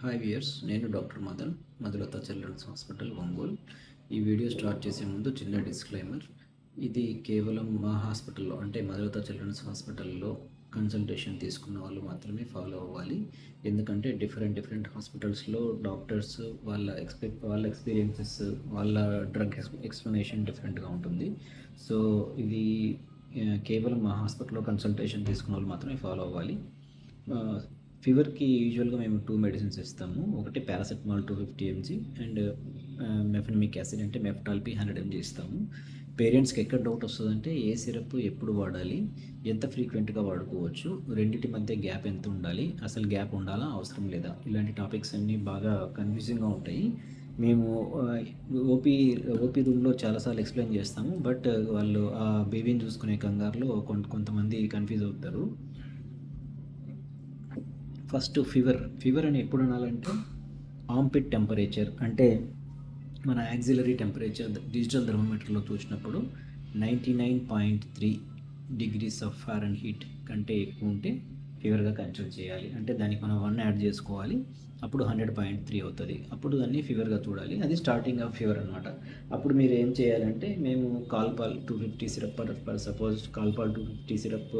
Hi viewers, నేను doctor Madhulatha children's hospital, Ongole. ఈ video start చేసే ముందు చిన్న డిస్క్లైమర్. ఇది కేవలం మా హాస్పిటల్లో, అంటే మధులత చిల్డ్రన్స్ హాస్పిటల్లో కన్సల్టేషన్ తీసుకున్న వాళ్ళు మాత్రమే ఫాలో అవ్వాలి. ఎందుకంటే డిఫరెంట్ హాస్పిటల్స్లో డాక్టర్స్ వాళ్ళ ఎక్స్పీరియన్సెస్, వాళ్ళ డ్రగ్ ఎక్స్ప్లెనేషన్ డిఫరెంట్గా ఉంటుంది. సో ఇది కేవలం మా హాస్పిటల్లో కన్సల్టేషన్ తీసుకున్న వాళ్ళు మాత్రమే ఫాలో అవ్వాలి. ఫీవర్కి యూజువల్గా మేము 2 మెడిసిన్స్ ఇస్తాము. ఒకటి paracetamol 250 mg and mefenamic acid అంటే మెఫ్టాల్పీ 100 mg ఇస్తాము. పేరెంట్స్కి ఎక్కడ డౌట్ వస్తుందంటే ఏ సిరప్ ఎప్పుడు వాడాలి, ఎంత ఫ్రీక్వెంట్గా వాడుకోవచ్చు, రెండింటి మధ్య గ్యాప్ ఎంత ఉండాలి, అసలు గ్యాప్ ఉండాలా అవసరం లేదా, ఇలాంటి టాపిక్స్ అన్నీ బాగా కన్ఫ్యూజింగ్గా ఉంటాయి. మేము ఓపీ రూమ్లో చాలాసార్లు ఎక్స్ప్లెయిన్ చేస్తాము, బట్ వాళ్ళు ఆ బేబీని చూసుకునే కంగారులో కొంతమంది కన్ఫ్యూజ్ అవుతారు. ఫస్ట్ ఫీవర్ అని ఎప్పుడు అనాలంటే ఆంపిట్ టెంపరేచర్, అంటే మన యాక్సిలరీ టెంపరేచర్ డిజిటల్ థర్మోమీటర్లో చూసినప్పుడు 99.3 డిగ్రీస్ ఆఫ్ ఫారెన్హీట్ కంటే ఎక్కువ ఉంటే ఫీవర్గా కన్సిడర్ చేయాలి. అంటే దానికి మనం 1 యాడ్ చేసుకోవాలి, అప్పుడు 100.3 అవుతుంది. అప్పుడు దాన్ని ఫీవర్గా చూడాలి. అది స్టార్టింగ్ ఆఫ్ ఫీవర్ అనమాట. అప్పుడు మీరు ఏం చేయాలంటే, మేము కాల్పాల్ 250 సిరప్ పర్ సపోజ్ కాల్పాల్ 250 సిరప్,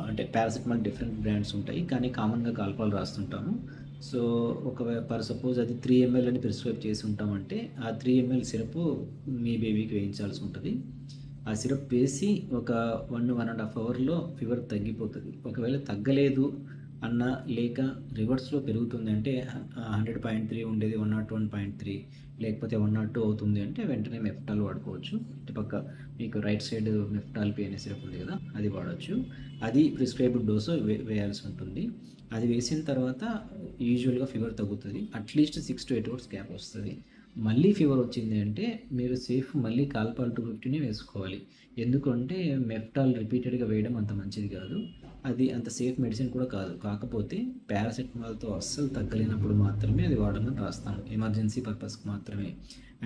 అంటే పారాసిటమాల్ డిఫరెంట్ బ్రాండ్స్ ఉంటాయి, కానీ కామన్గా కాల్పాల్ రాస్తుంటాము. సో పర్ సపోజ్ అది 3 ml అని ప్రిస్క్రైబ్ చేసి ఉంటామంటే ఆ 3 ml సిరప్ మీ బేబీకి వేయించాల్సి ఉంటుంది. ఆ సిరప్ వేసి ఒక 1.5 అవర్లో ఫీవర్ తగ్గిపోతుంది. ఒకవేళ తగ్గలేదు అన్న, లేక రివర్స్లో పెరుగుతుంది అంటే 100.3 ఉండేది 101.3, లేకపోతే 102 అవుతుంది అంటే వెంటనే మెఫ్టాల్ వాడుకోవచ్చు. ఇటుపక్క మీకు రైట్ సైడ్ మెఫ్టాల్పీ అనే సిరప్ ఉంది కదా, అది వాడచ్చు. అది ప్రిస్క్రైబ్డ్ డోసు వేయాల్సి ఉంటుంది. అది వేసిన తర్వాత యూజువల్గా ఫీవర్ తగ్గుతుంది. అట్లీస్ట్ 6 to 8 అవర్స్ గ్యాప్ వస్తుంది. మళ్ళీ ఫీవర్ వచ్చింది అంటే మీరు సేఫ్ మళ్ళీ కాల్పాల్ 250ని వేసుకోవాలి. ఎందుకంటే మెఫ్టాల్ రిపీటెడ్గా వేయడం అంత మంచిది కాదు, అది అంత సేఫ్ మెడిసిన్ కూడా కాదు. కాకపోతే పారాసెటమాల్తో అస్సలు తగ్గలేనప్పుడు మాత్రమే అది వాడమని రాస్తాము, ఎమర్జెన్సీ పర్పస్కి మాత్రమే.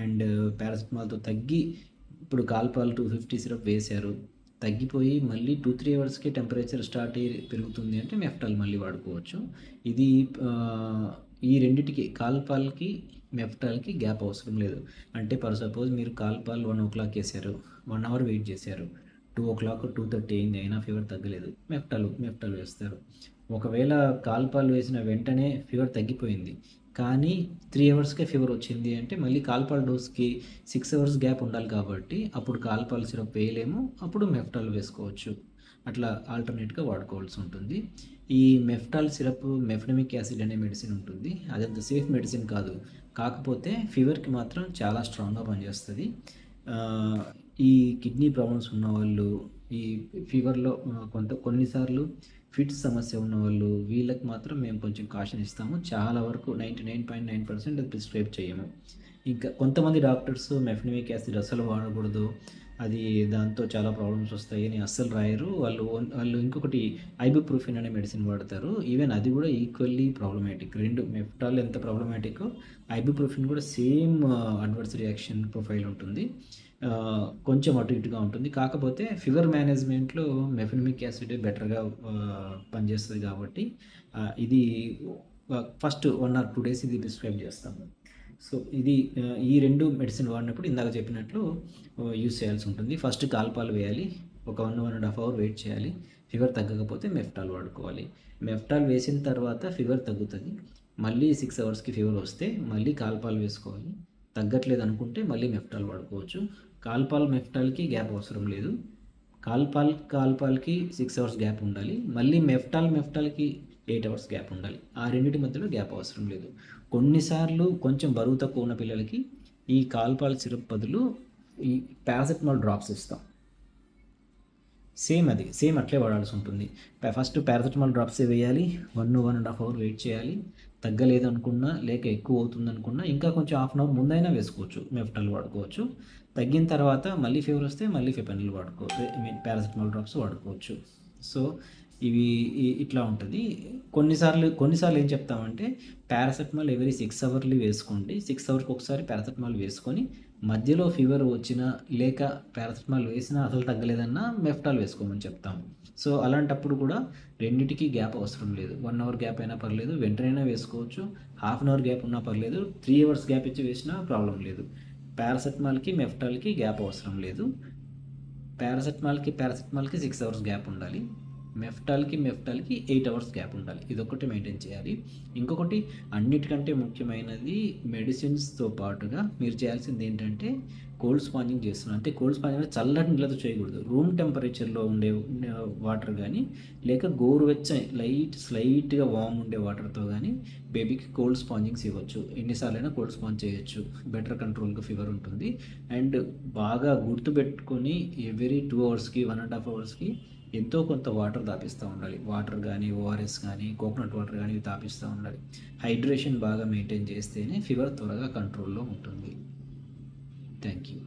అండ్ పారాసెటమాల్తో తగ్గి ఇప్పుడు కాల్పాల్ 250 సిరప్ వేశారు, తగ్గిపోయి మళ్ళీ 2-3 అవర్స్కి టెంపరేచర్ స్టార్ట్ అయ్యి పెరుగుతుంది అంటే మెఫ్టాల్ మళ్ళీ వాడుకోవచ్చు. ఇది ఈ రెండిటికి, కాల్పాల్కి మెఫ్టాల్కి గ్యాప్ అవసరం లేదు. అంటే పర్ సపోజ్ మీరు కాల్పాల్ 1 o'clock వేసారు, 1 hour వెయిట్ చేశారు, 2 o'clock 2:30 అయింది, అయినా ఫీవర్ తగ్గలేదు, మెఫ్టాల్ వేస్తారు. ఒకవేళ కాల్పాల్ వేసిన వెంటనే ఫీవర్ తగ్గిపోయింది కానీ 3 అవర్స్కే ఫీవర్ వచ్చింది అంటే మళ్ళీ కాల్పాల్ డోస్కి 6 అవర్స్ గ్యాప్ ఉండాలి, కాబట్టి అప్పుడు కాల్పాల్ సిరప్ వేయలేము, అప్పుడు మెఫ్టాల్ వేసుకోవచ్చు. అట్లా ఆల్టర్నేట్గా వాడుకోవాల్సి ఉంటుంది. ఈ మెఫ్టాల్ సిరప్ మెఫెనమిక్ యాసిడ్ అనే మెడిసిన్ ఉంటుంది, అదంత సేఫ్ మెడిసిన్ కాదు, కాకపోతే ఫీవర్కి మాత్రం చాలా స్ట్రాంగ్గా పనిచేస్తుంది. ఈ కిడ్నీ ప్రాబ్లమ్స్ ఉన్నవాళ్ళు, ఈ ఫీవర్లో కొన్నిసార్లు ఫిట్స్ సమస్య ఉన్నవాళ్ళు, వీళ్ళకి మాత్రం మేము కొంచెం కాషన్ ఇస్తాము. చాలా వరకు 99.9% అది ప్రిస్క్రైబ్ చేయము. ఇంకా కొంతమంది డాక్టర్స్ మెఫెనమిక్ యాసిడ్ అస్సలు వాడకూడదు, అది దాంతో చాలా ప్రాబ్లమ్స్ వస్తాయి అని అస్సలు రాయరు. వాళ్ళు ఇంకొకటి ఐబుప్రూఫిన్ అనే మెడిసిన్ వాడతారు. ఈవెన్ అది కూడా ఈక్వల్లీ ప్రాబ్లమాటిక్. రెండు మెఫ్టాల్ ఎంత ప్రాబ్లమాటిక్, ఐబుప్రూఫిన్ కూడా సేమ్ అడ్వర్స్ రియాక్షన్ ప్రొఫైల్ ఉంటుంది. కొంచెం అటు ఇటుగా ఉంటుంది. కాకపోతే ఫీవర్ మేనేజ్మెంట్లో మెఫెనమిక్ యాసిడ్ బెటర్గా పనిచేస్తుంది కాబట్టి ఇది ఫస్ట్ 1 or 2 days ఇది ప్రిస్క్రైబ్ చేస్తాము. సో ఇది ఈ 2 మెడిసిన్ వాడినప్పుడు ఇందాక చెప్పినట్లు యూస్ చేయాల్సి ఉంటుంది. ఫస్ట్ కాల్పాల్ వేయాలి, ఒక 1.5 hour వెయిట్ చేయాలి, ఫీవర్ తగ్గకపోతే మెఫ్టాల్ వాడుకోవాలి. మెఫ్టాల్ వేసిన తర్వాత ఫీవర్ తగ్గుతుంది, మళ్ళీ 6 అవర్స్కి ఫీవర్ వస్తే మళ్ళీ కాల్పాల్ వేసుకోవాలి. తగ్గట్లేదు అనుకుంటే మళ్ళీ మెఫ్టాల్ వాడుకోవచ్చు. కాల్పాల్ మెఫ్టాల్కి గ్యాప్ అవసరం లేదు, కాల్పాల్కి 6 అవర్స్ గ్యాప్ ఉండాలి, మళ్ళీ మెఫ్టాల్కి 8 అవర్స్ గ్యాప్ ఉండాలి. ఆ రెండింటి మధ్యలో గ్యాప్ అవసరం లేదు. కొన్నిసార్లు కొంచెం బరువు తక్కువ ఉన్న పిల్లలకి ఈ కాల్పాల్ సిరప్ బదులు ఈ పారాసెటమాల్ డ్రాప్స్ ఇస్తాం. సేమ్ అట్లే వాడాల్సి ఉంటుంది. ఫస్ట్ పారాసెటమాల్ డ్రాప్సే వేయాలి, 1.5 hour వెయిట్ చేయాలి. తగ్గలేదు అనుకున్నా, లేక ఎక్కువ అవుతుంది అనుకున్నా ఇంకా కొంచెం 1/2 hour ముందైనా వేసుకోవచ్చు, మెఫ్టాల్ వాడుకోవచ్చు. తగ్గిన తర్వాత మళ్ళీ ఫీవర్ వస్తే మళ్ళీ ఫెపనిల్ వాడుకోవచ్చు, పారాసెటమాల్ డ్రాప్స్ వాడుకోవచ్చు. సో ఇవి ఇట్లా ఉంటుంది. కొన్నిసార్లు ఏం చెప్తామంటే పారాసెటమాల్ ఎవ్రీ 6 అవర్లీ వేసుకోండి. 6 అవర్స్‌కి ఒకసారి పారాసెటమాల్ వేసుకొని మధ్యలో ఫీవర్ వచ్చినా లేక పారాసెటమాల్ వేసినా అసలు తగ్గలేదన్నా మెఫ్టాల్ వేసుకోమని చెప్తాం. సో అలాంటప్పుడు కూడా రెండిటికి గ్యాప్ అవసరం లేదు. 1 అవర్ గ్యాప్ అయినా పర్లేదు, వెంటనైనా వేసుకోవచ్చు. హాఫ్ అన్ అవర్ గ్యాప్ ఉన్నా పర్లేదు, 3 అవర్స్ గ్యాప్ ఇచ్చి వేసినా ప్రాబ్లం లేదు. పారాసెటమాల్‌కి, మెఫ్టాల్‌కి గ్యాప్ అవసరం లేదు. పారాసెటమాల్‌కి 6 అవర్స్ గ్యాప్ ఉండాలి. మెఫ్టాల్‌కి 8 అవర్స్ గ్యాప్ ఉండాలి. ఇదొక్కటి మెయింటైన్ చేయాలి. ఇంకొకటి అన్నిటికంటే ముఖ్యమైనది మెడిసిన్స్‌తో పాటుగా మీరు చేయాల్సింది ఏంటంటే కోల్డ్ స్పాంజింగ్ చేస్తున్నాం. అంటే కోల్డ్ స్పాంజింగ్ అంటే చల్లటి నీళ్ళతో చేయకూడదు. రూమ్ టెంపరేచర్‌లో ఉండే వాటర్ గానీ, లేక గోరువెచ్చని స్లైట్‌గా వార్మ్ ఉండే వాటర్‌తో గానీ బేబీకి కోల్డ్ స్పాంజింగ్స్ ఇవ్వచ్చు. ఎన్నిసార్లైనా కోల్డ్ స్పాంజ్ చేయొచ్చు. బెటర్ కంట్రోల్‌గా ఫీవర్ ఉంటుంది. అండ్ బాగా గుర్తుపెట్టుకొని ఎవ్రీ 2 అవర్స్‌కి, 1½ అవర్స్‌కి ఎంతో కొంత వాటర్ తాపిస్తూ ఉండాలి. వాటర్ కానీ, ఓఆర్ఎస్ కానీ, కోకోనట్ వాటర్ కానీ ఇవి తాపిస్తూ ఉండాలి. హైడ్రేషన్ బాగా మెయింటైన్ చేస్తేనే ఫీవర్ త్వరగా కంట్రోల్‌లో ఉంటుంది. Thank you.